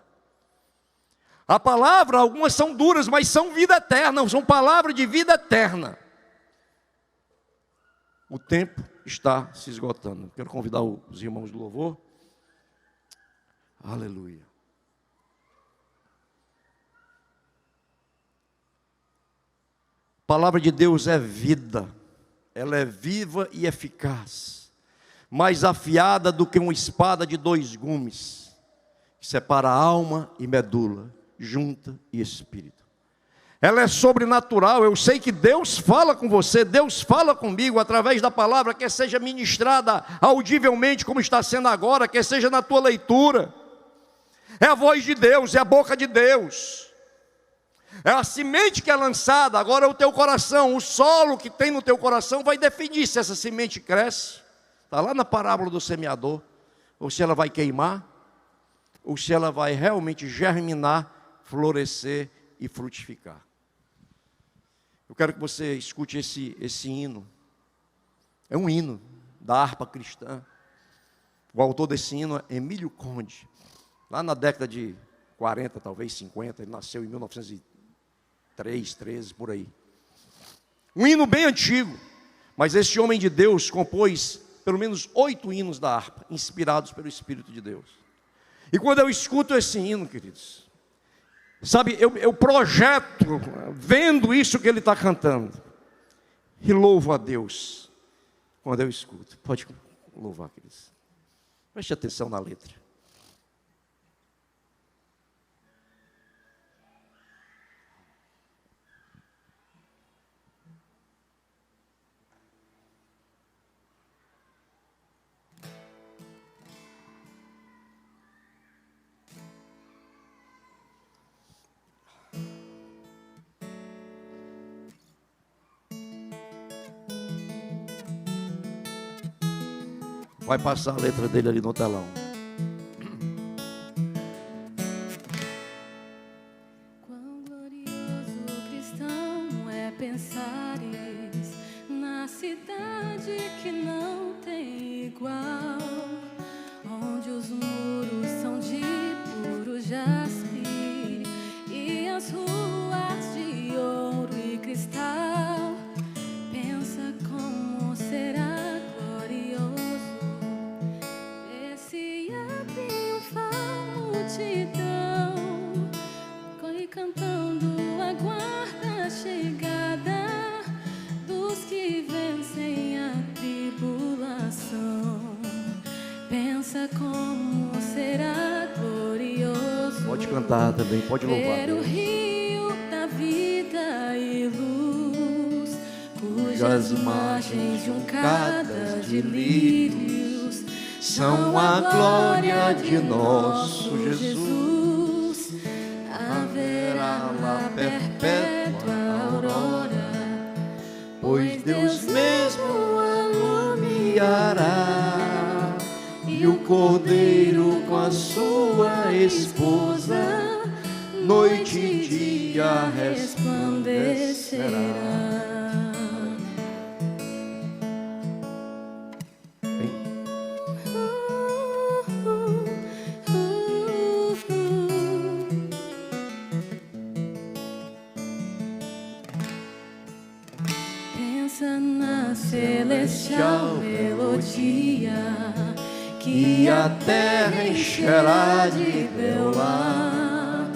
A palavra, algumas são duras, mas são vida eterna, são palavras de vida eterna. O tempo está se esgotando. Quero convidar os irmãos do louvor. Aleluia. A palavra de Deus é vida. Ela é viva e eficaz. Mais afiada do que uma espada de 2 gumes, que separa alma e medula, junta e espírito. Ela é sobrenatural. Eu sei que Deus fala com você, Deus fala comigo através da palavra, quer seja ministrada audivelmente como está sendo agora, quer seja na tua leitura. É a voz de Deus, é a boca de Deus. É a semente que é lançada. Agora o teu coração, o solo que tem no teu coração vai definir se essa semente cresce. Está lá na parábola do semeador. Ou se ela vai queimar, ou se ela vai realmente germinar, florescer e frutificar. Eu quero que você escute esse hino. É um hino da harpa cristã. O autor desse hino é Emílio Conde. Lá na década de 40, talvez 50, ele nasceu em 1903, 13, por aí. Um hino bem antigo. Mas esse homem de Deus compôs pelo menos 8 hinos da harpa, inspirados pelo Espírito de Deus. E quando eu escuto esse hino, queridos, sabe, eu projeto, vendo isso que ele está cantando, e louvo a Deus quando eu escuto. Pode louvar, queridos. Preste atenção na letra. Vai passar a letra dele ali no telão. Quão glorioso cristão é pensares na cidade que não tem igual, onde os muros são de puro jaspe e as ruas de ouro e cristal. Pensa como será corre cantando, aguarda a chegada dos que vencem a tribulação. Pensa como será glorioso. Pode cantar também, pode louvar. Ver o rio da vida e luz, cujas margens juncadas de lírios são a glória de nosso Jesus. Haverá lá perpétua aurora, pois Deus mesmo alumiará, e o Cordeiro com a sua esposa, noite e dia resplandecerá. Na celestial melodia que a terra encherá de Beulah,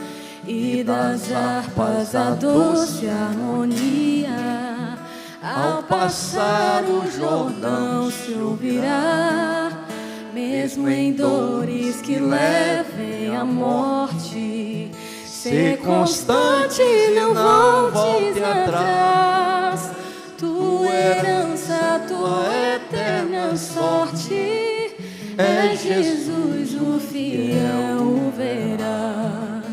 e das harpas a doce harmonia, ao passar o Jordão se ouvirá. Mesmo em dores que levem à morte, ser constante, não volte atrás. Tua herança, tua eterna sorte, é Jesus o fiel, o verás.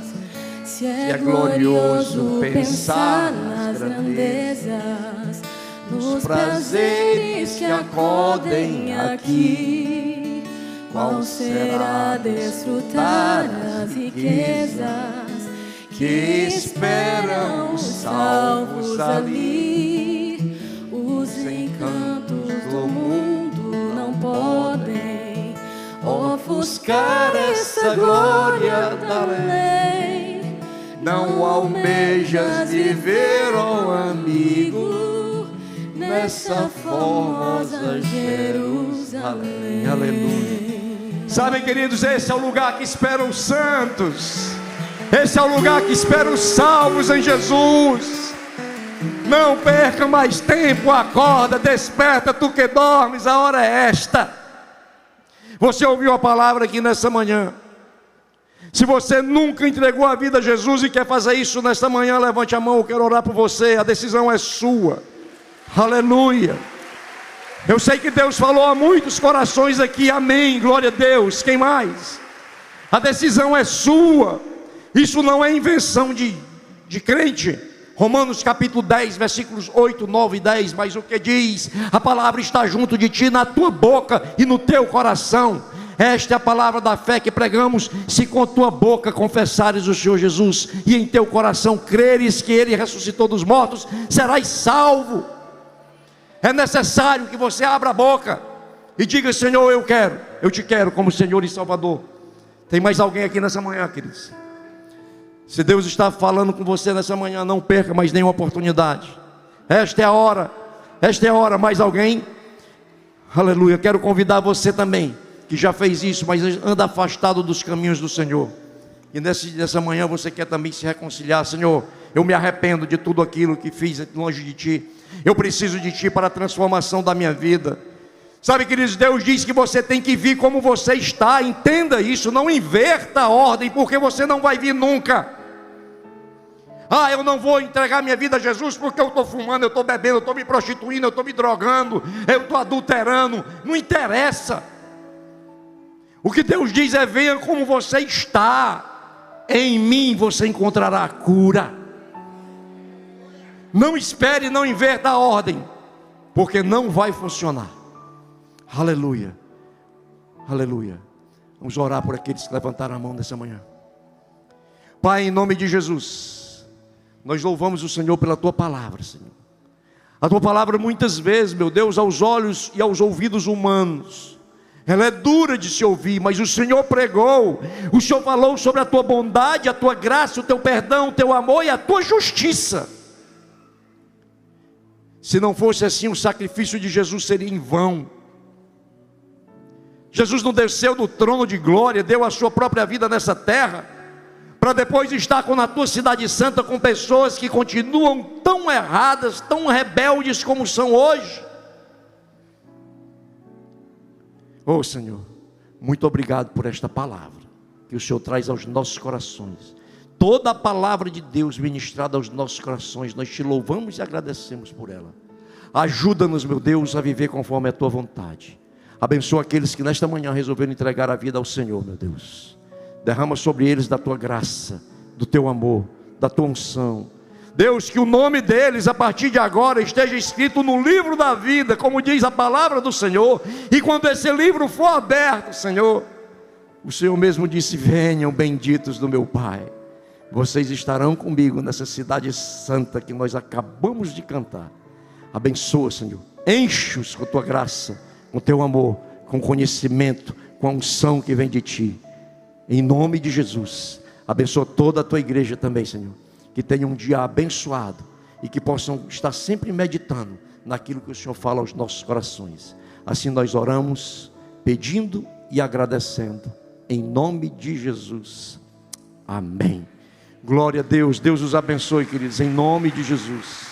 Se é glorioso pensar nas grandezas, nos prazeres que acodem aqui, qual será desfrutar as riquezas que esperam os salvos ali. Os encantos do mundo não podem ofuscar essa glória da lei. Não almejas viver, ó amigo, nessa formosa Jerusalém. Aleluia. Sabem, queridos, esse é o lugar que espera os santos. Esse é o lugar que espera os salvos em Jesus. Não perca mais tempo, acorda, desperta, tu que dormes, a hora é esta. Você ouviu a palavra aqui nessa manhã. Se você nunca entregou a vida a Jesus e quer fazer isso nesta manhã, levante a mão, eu quero orar por você, a decisão é sua. Aleluia. Eu sei que Deus falou a muitos corações aqui, amém, glória a Deus. Quem mais? A decisão é sua. Isso não é invenção de crente. Romanos capítulo 10, versículos 8, 9 e 10, mas o que diz? A palavra está junto de ti, na tua boca e no teu coração. Esta é a palavra da fé que pregamos. Se com tua boca confessares o Senhor Jesus e em teu coração creres que Ele ressuscitou dos mortos, serás salvo. É necessário que você abra a boca e diga: Senhor, eu te quero como Senhor e Salvador. Tem mais alguém aqui nessa manhã, queridos? Se Deus está falando com você nessa manhã, não perca mais nenhuma oportunidade. Esta é a hora. Esta é a hora. Mais alguém? Aleluia. Quero convidar você também, que já fez isso, mas anda afastado dos caminhos do Senhor, e nessa manhã você quer também se reconciliar. Senhor, eu me arrependo de tudo aquilo que fiz longe de Ti. Eu preciso de Ti para a transformação da minha vida. Sabe, queridos, Deus diz que você tem que vir como você está. Entenda isso, não inverta a ordem, porque você não vai vir nunca. Ah, eu não vou entregar minha vida a Jesus porque eu estou fumando, eu estou bebendo, eu estou me prostituindo, eu estou me drogando, eu estou adulterando. Não interessa. O que Deus diz é: venha como você está. Em mim você encontrará a cura. Não espere, não inverta a ordem, porque não vai funcionar. Aleluia. Aleluia. Vamos orar por aqueles que levantaram a mão nessa manhã. Pai, em nome de Jesus, nós louvamos o Senhor pela Tua palavra, Senhor. A Tua palavra muitas vezes, meu Deus, aos olhos e aos ouvidos humanos, ela é dura de se ouvir, mas o Senhor pregou, o Senhor falou sobre a Tua bondade, a Tua graça, o Teu perdão, o Teu amor e a Tua justiça. Se não fosse assim, o sacrifício de Jesus seria em vão. Jesus não desceu do trono de glória, deu a sua própria vida nessa terra, para depois estar na tua cidade santa com pessoas que continuam tão erradas, tão rebeldes como são hoje. Oh Senhor, muito obrigado por esta palavra que o Senhor traz aos nossos corações. Toda a palavra de Deus ministrada aos nossos corações, nós te louvamos e agradecemos por ela. Ajuda-nos, meu Deus, a viver conforme a tua vontade. Abençoa aqueles que nesta manhã resolveram entregar a vida ao Senhor, meu Deus. Derrama sobre eles da tua graça, do teu amor, da tua unção. Deus, que o nome deles a partir de agora esteja escrito no livro da vida, como diz a palavra do Senhor. E quando esse livro for aberto, Senhor, o Senhor mesmo disse: venham benditos do meu Pai, vocês estarão comigo nessa cidade santa que nós acabamos de cantar. Abençoa, Senhor, enche-os com a tua graça, com o teu amor, com o conhecimento, com a unção que vem de Ti. Em nome de Jesus, abençoa toda a Tua igreja também, Senhor. Que tenha um dia abençoado e que possam estar sempre meditando naquilo que o Senhor fala aos nossos corações. Assim nós oramos, pedindo e agradecendo, em nome de Jesus. Amém. Glória a Deus. Deus os abençoe, queridos, em nome de Jesus.